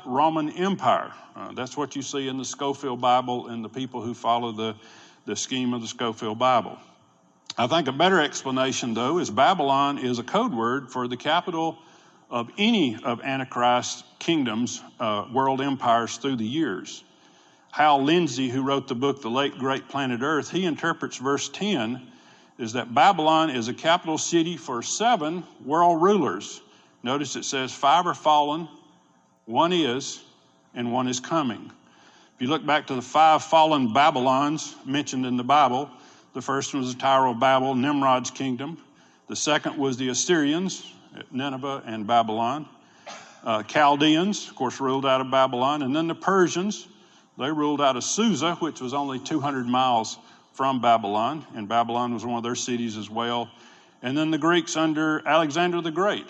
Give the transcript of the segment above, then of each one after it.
Roman Empire. That's what you see in the Scofield Bible and the people who follow the scheme of the Scofield Bible. I think a better explanation, though, is Babylon is a code word for the capital of any of Antichrist's kingdoms, world empires through the years. Hal Lindsey, who wrote the book The Late Great Planet Earth, he interprets verse 10 is that Babylon is a capital city for 7 world rulers. Notice it says 5 are fallen, 1 is, and 1 is coming. If you look back to the 5 fallen Babylons mentioned in the Bible, the first one was the Tower of Babel, Nimrod's kingdom. The second was the Assyrians, Nineveh and Babylon. Chaldeans, of course, ruled out of Babylon. And then the Persians, they ruled out of Susa, which was only 200 miles from Babylon. And Babylon was one of their cities as well. And then the Greeks under Alexander the Great.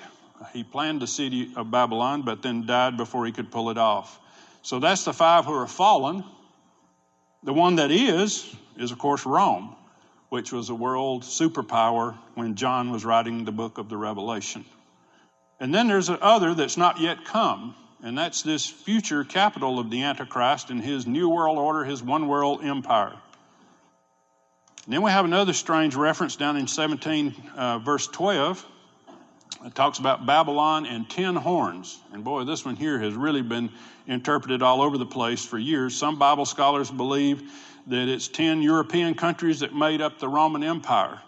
He planned the city of Babylon, but then died before he could pull it off. So that's the 5 who are fallen. The one that is of course, Rome, which was a world superpower when John was writing the book of the Revelation. And then there's an other that's not yet come, and that's this future capital of the Antichrist and his new world order, his one world empire. And then we have another strange reference down in 17 verse 12. It talks about Babylon and 10 horns. And boy, this one here has really been interpreted all over the place for years. Some Bible scholars believe that it's 10 European countries that made up the Roman Empire.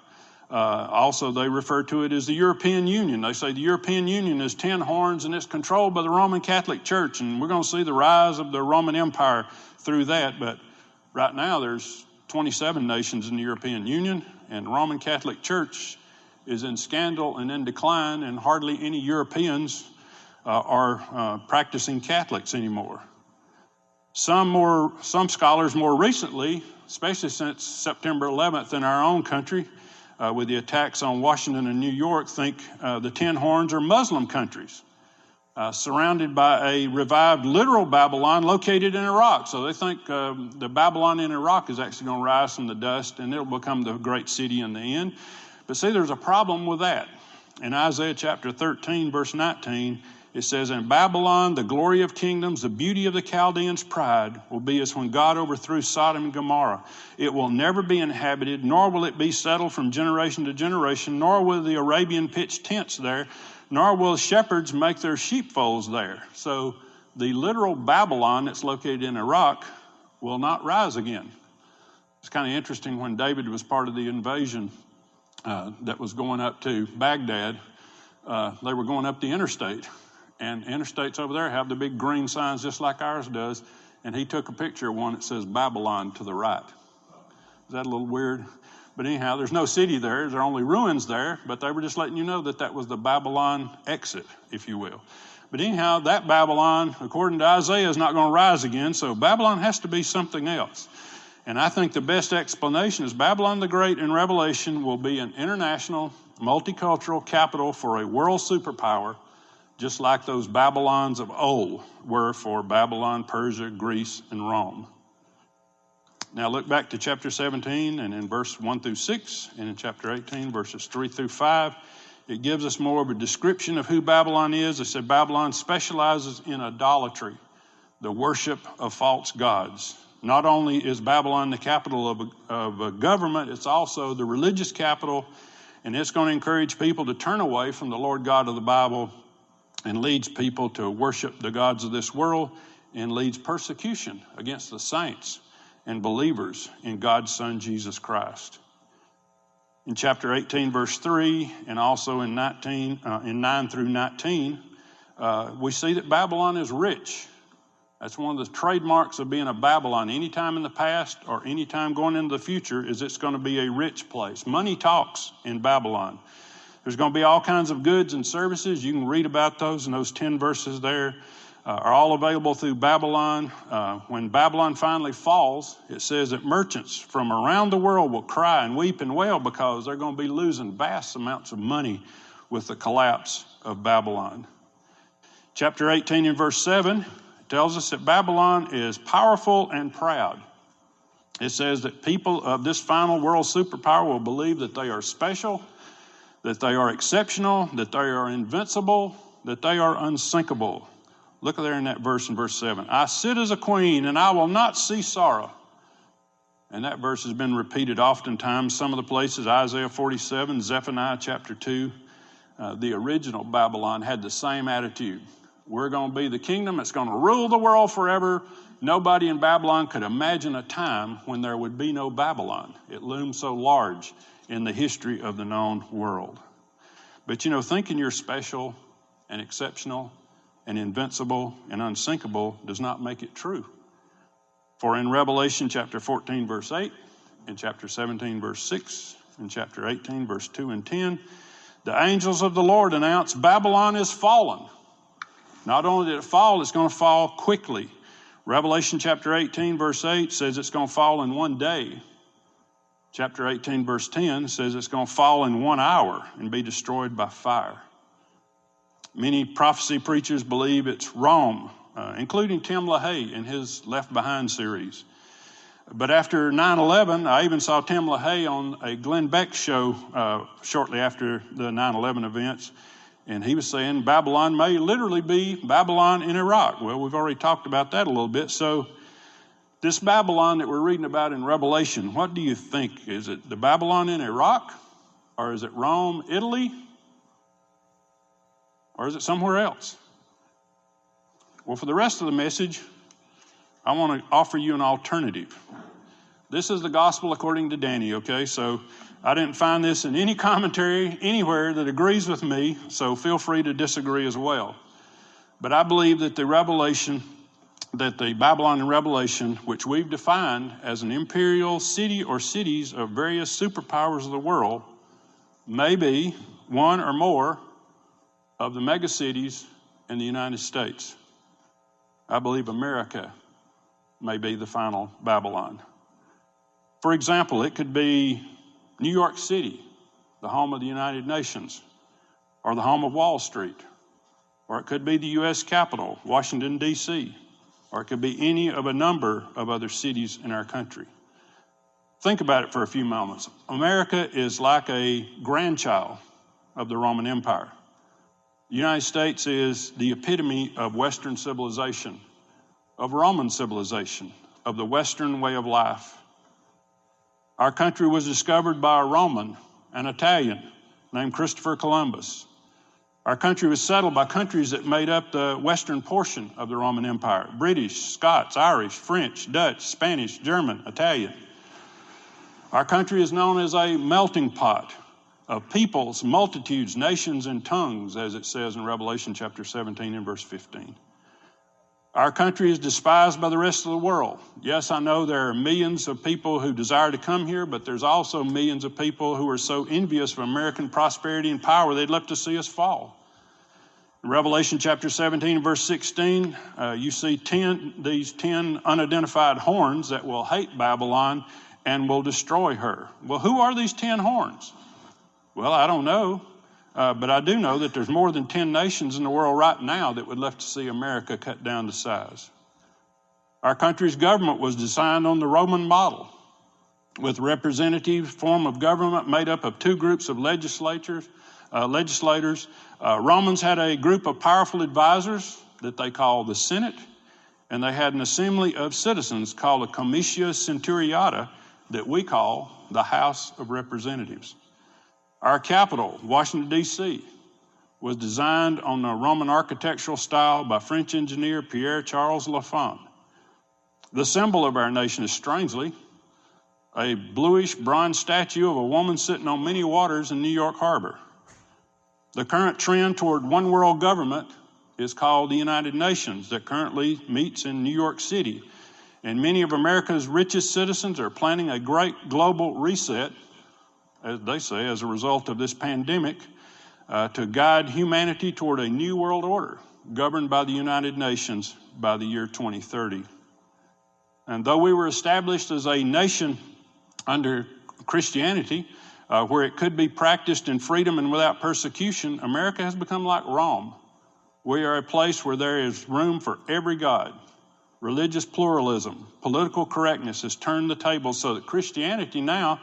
Also, they refer to it as the European Union. They say the European Union is 10 horns and it's controlled by the Roman Catholic Church. And we're going to see the rise of the Roman Empire through that. But right now, there's 27 nations in the European Union, and the Roman Catholic Church is in scandal and in decline, and hardly any Europeans are practicing Catholics anymore. Some scholars more recently, especially since September 11th in our own country, with the attacks on Washington and New York, think the 10 horns are Muslim countries, surrounded by a revived literal Babylon located in Iraq. So they think the Babylon in Iraq is actually going to rise from the dust, and it'll become the great city in the end. But see, there's a problem with that. In Isaiah chapter 13, verse 19, it says, "In Babylon, the glory of kingdoms, the beauty of the Chaldeans' pride will be as when God overthrew Sodom and Gomorrah. It will never be inhabited, nor will it be settled from generation to generation, nor will the Arabian pitch tents there, nor will shepherds make their sheepfolds there." So the literal Babylon that's located in Iraq will not rise again. It's kind of interesting when David was part of the invasion that was going up to Baghdad. They were going up the interstate. And interstates over there have the big green signs just like ours does. And he took a picture of one that says Babylon to the right. Is that a little weird? But anyhow, there's no city there. There are only ruins there. But they were just letting you know that that was the Babylon exit, if you will. But anyhow, that Babylon, according to Isaiah, is not going to rise again. So Babylon has to be something else. And I think the best explanation is Babylon the Great in Revelation will be an international, multicultural capital for a world superpower, just like those Babylons of old were for Babylon, Persia, Greece, and Rome. Now look back to chapter 17 and in verse 1 through 6, and in chapter 18, verses 3 through 5. It gives us more of a description of who Babylon is. It said Babylon specializes in idolatry, the worship of false gods. Not only is Babylon the capital of a government, it's also the religious capital, and it's going to encourage people to turn away from the Lord God of the Bible and leads people to worship the gods of this world and leads persecution against the saints and believers in God's Son, Jesus Christ. In chapter 18, verse 3, and also in 9 through 19, we see that Babylon is rich. That's one of the trademarks of being a Babylon. Anytime in the past or anytime going into the future is it's going to be a rich place. Money talks in Babylon. There's going to be all kinds of goods and services. You can read about those, and those 10 verses there are all available through Babylon. When Babylon finally falls, it says that merchants from around the world will cry and weep and wail because they're going to be losing vast amounts of money with the collapse of Babylon. Chapter 18 and verse 7 tells us that Babylon is powerful and proud. It says that people of this final world superpower will believe that they are special, that they are exceptional, that they are invincible, that they are unsinkable. Look there in that verse in verse 7. I sit as a queen, and I will not see sorrow. And that verse has been repeated oftentimes. Some of the places, Isaiah 47, Zephaniah chapter 2. The original Babylon had the same attitude. We're going to be the kingdom that's going to rule the world forever. Nobody in Babylon could imagine a time when there would be no Babylon. It loomed so large in the history of the known world. But thinking you're special and exceptional and invincible and unsinkable does not make it true. For in Revelation chapter 14, verse 8, in chapter 17, verse 6, in chapter 18, verse 2 and 10, the angels of the Lord announce Babylon is fallen. Not only did it fall, it's going to fall quickly. Revelation chapter 18, verse 8 says it's going to fall in one day. Chapter 18, verse 10 says it's going to fall in 1 hour and be destroyed by fire. Many prophecy preachers believe it's Rome, including Tim LaHaye in his Left Behind series. But after 9/11, I even saw Tim LaHaye on a Glenn Beck show shortly after the 9/11 events, and he was saying Babylon may literally be Babylon in Iraq. Well, we've already talked about that a little bit. So this Babylon that we're reading about in Revelation, what do you think? Is it the Babylon in Iraq? Or is it Rome, Italy? Or is it somewhere else? Well, for the rest of the message, I want to offer you an alternative. This is the gospel according to Danny, okay? So I didn't find this in any commentary anywhere that agrees with me, so feel free to disagree as well. But I believe that the Babylon in Revelation, which we've defined as an imperial city or cities of various superpowers of the world, may be one or more of the megacities in the United States. I believe America may be the final Babylon. For example, it could be New York City, the home of the United Nations, or the home of Wall Street, or it could be the U.S. Capitol, Washington, D.C., or it could be any of a number of other cities in our country. Think about it for a few moments. America is like a grandchild of the Roman Empire. The United States is the epitome of Western civilization, of Roman civilization, of the Western way of life. Our country was discovered by a Roman, an Italian, named Christopher Columbus. Our country was settled by countries that made up the western portion of the Roman Empire: British, Scots, Irish, French, Dutch, Spanish, German, Italian. Our country is known as a melting pot of peoples, multitudes, nations, and tongues, as it says in Revelation chapter 17 and verse 15. Our country is despised by the rest of the world. Yes, I know there are millions of people who desire to come here, but there's also millions of people who are so envious of American prosperity and power, they'd love to see us fall. In Revelation chapter 17 and verse 16, you see these 10 unidentified horns that will hate Babylon and will destroy her. Well, who are these 10 horns? Well, I don't know. But I do know that there's more than 10 nations in the world right now that would love to see America cut down to size. Our country's government was designed on the Roman model, with a representative form of government made up of two groups of legislators. Romans had a group of powerful advisors that they called the Senate, and they had an assembly of citizens called a Comitia Centuriata that we call the House of Representatives. Our capital, Washington, D.C., was designed on the Roman architectural style by French engineer Pierre-Charles Lafont. The symbol of our nation is, strangely, a bluish bronze statue of a woman sitting on many waters in New York Harbor. The current trend toward one world government is called the United Nations, that currently meets in New York City. And many of America's richest citizens are planning a great global reset, as they say, as a result of this pandemic, to guide humanity toward a new world order governed by the United Nations by the year 2030. And though we were established as a nation under Christianity, where it could be practiced in freedom and without persecution, America has become like Rome. We are a place where there is room for every god. Religious pluralism, political correctness has turned the table so that Christianity now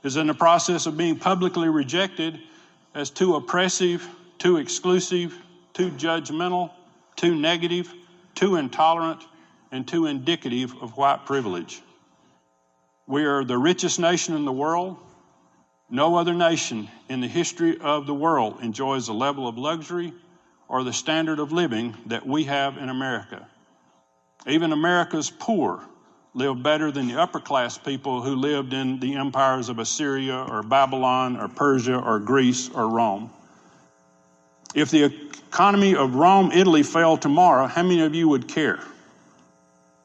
is in the process of being publicly rejected as too oppressive, too exclusive, too judgmental, too negative, too intolerant, and too indicative of white privilege. We are the richest nation in the world. No other nation in the history of the world enjoys the level of luxury or the standard of living that we have in America. Even America's poor live better than the upper class people who lived in the empires of Assyria or Babylon or Persia or Greece or Rome. If the economy of Rome, Italy fell tomorrow, how many of you would care?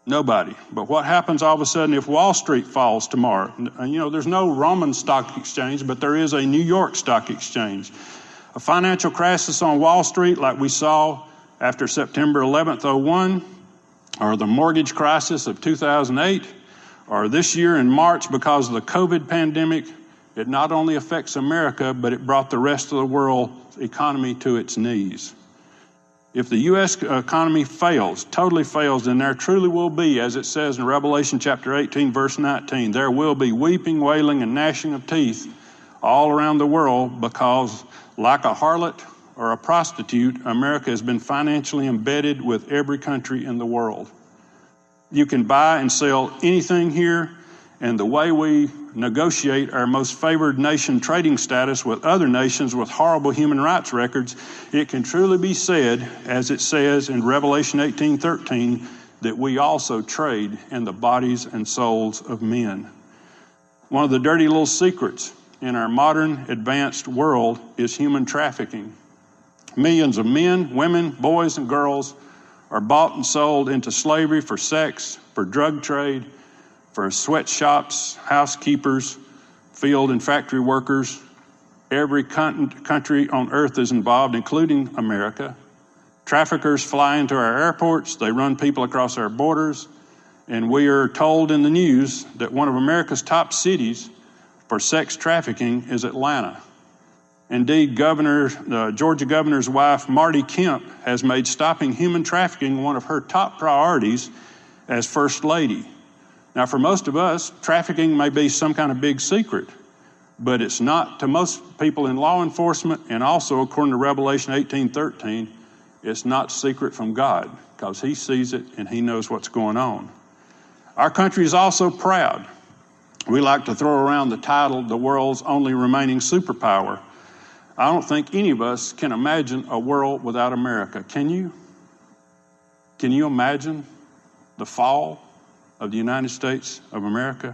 Nobody. But what happens all of a sudden if Wall Street falls tomorrow? You know, there's no Roman stock exchange, but there is a New York stock exchange. A financial crisis on Wall Street like we saw after September 11th, 2001, or the mortgage crisis of 2008, or this year in March because of the COVID pandemic, it not only affects America, but it brought the rest of the world's economy to its knees. If the U.S. economy fails, totally fails, then there truly will be, as it says in Revelation chapter 18, verse 19, there will be weeping, wailing, and gnashing of teeth all around the world because, like a harlot or a prostitute, America has been financially embedded with every country in the world. You can buy and sell anything here, and the way we negotiate our most favored nation trading status with other nations with horrible human rights records, it can truly be said, as it says in Revelation 18:13, that we also trade in the bodies and souls of men. One of the dirty little secrets in our modern advanced world is human trafficking. Millions of men, women, boys, and girls are bought and sold into slavery for sex, for drug trade, for sweatshops, housekeepers, field and factory workers. Every country on earth is involved, including America. Traffickers fly into our airports, they run people across our borders, and we are told in the news that one of America's top cities for sex trafficking is Atlanta. Indeed, Georgia Governor's wife, Marty Kemp, has made stopping human trafficking one of her top priorities as First Lady. Now, for most of us, trafficking may be some kind of big secret, but it's not to most people in law enforcement, and also, according to Revelation 18:13, it's not secret from God because He sees it and He knows what's going on. Our country is also proud. We like to throw around the title, the world's only remaining superpower. I don't think any of us can imagine a world without America. Can you? Can you imagine the fall of the United States of America?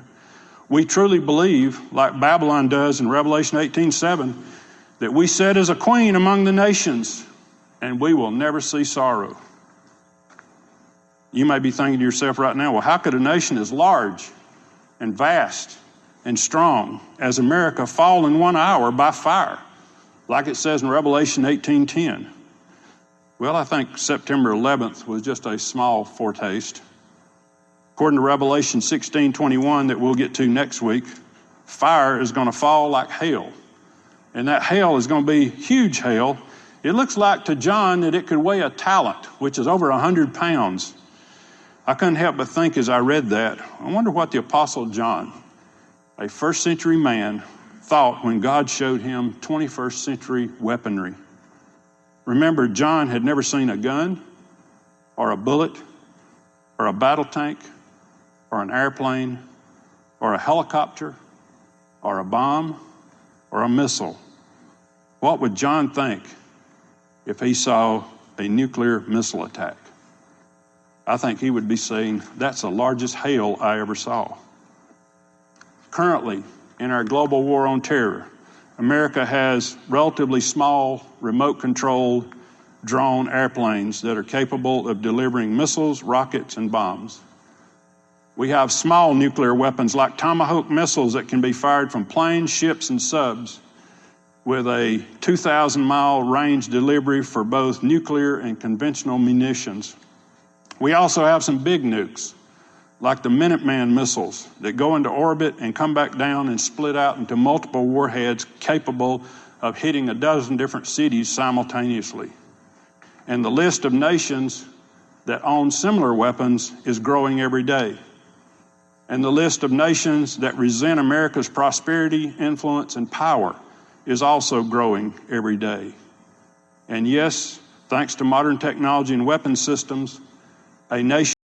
We truly believe, like Babylon does in Revelation 18:7, that we sit as a queen among the nations and we will never see sorrow. You may be thinking to yourself right now, well, how could a nation as large and vast and strong as America fall in 1 hour by fire, like it says in Revelation 18:10? Well, I think September 11th was just a small foretaste. According to Revelation 16:21 that we'll get to next week, fire is going to fall like hail. And that hail is going to be huge hail. It looks like to John that it could weigh a talent, which is over 100 pounds. I couldn't help but think as I read that, I wonder what the Apostle John, a first century man, thought when God showed him 21st century weaponry. Remember, John had never seen a gun or a bullet or a battle tank or an airplane or a helicopter or a bomb or a missile. What would John think if he saw a nuclear missile attack? I think he would be saying, that's the largest hail I ever saw. Currently, in our global war on terror, America has relatively small, remote-controlled drone airplanes that are capable of delivering missiles, rockets, and bombs. We have small nuclear weapons like Tomahawk missiles that can be fired from planes, ships, and subs with a 2,000-mile range delivery for both nuclear and conventional munitions. We also have some big nukes, like the Minuteman missiles that go into orbit and come back down and split out into multiple warheads capable of hitting a dozen different cities simultaneously. And the list of nations that own similar weapons is growing every day. And the list of nations that resent America's prosperity, influence, and power is also growing every day. And yes, thanks to modern technology and weapon systems, a nation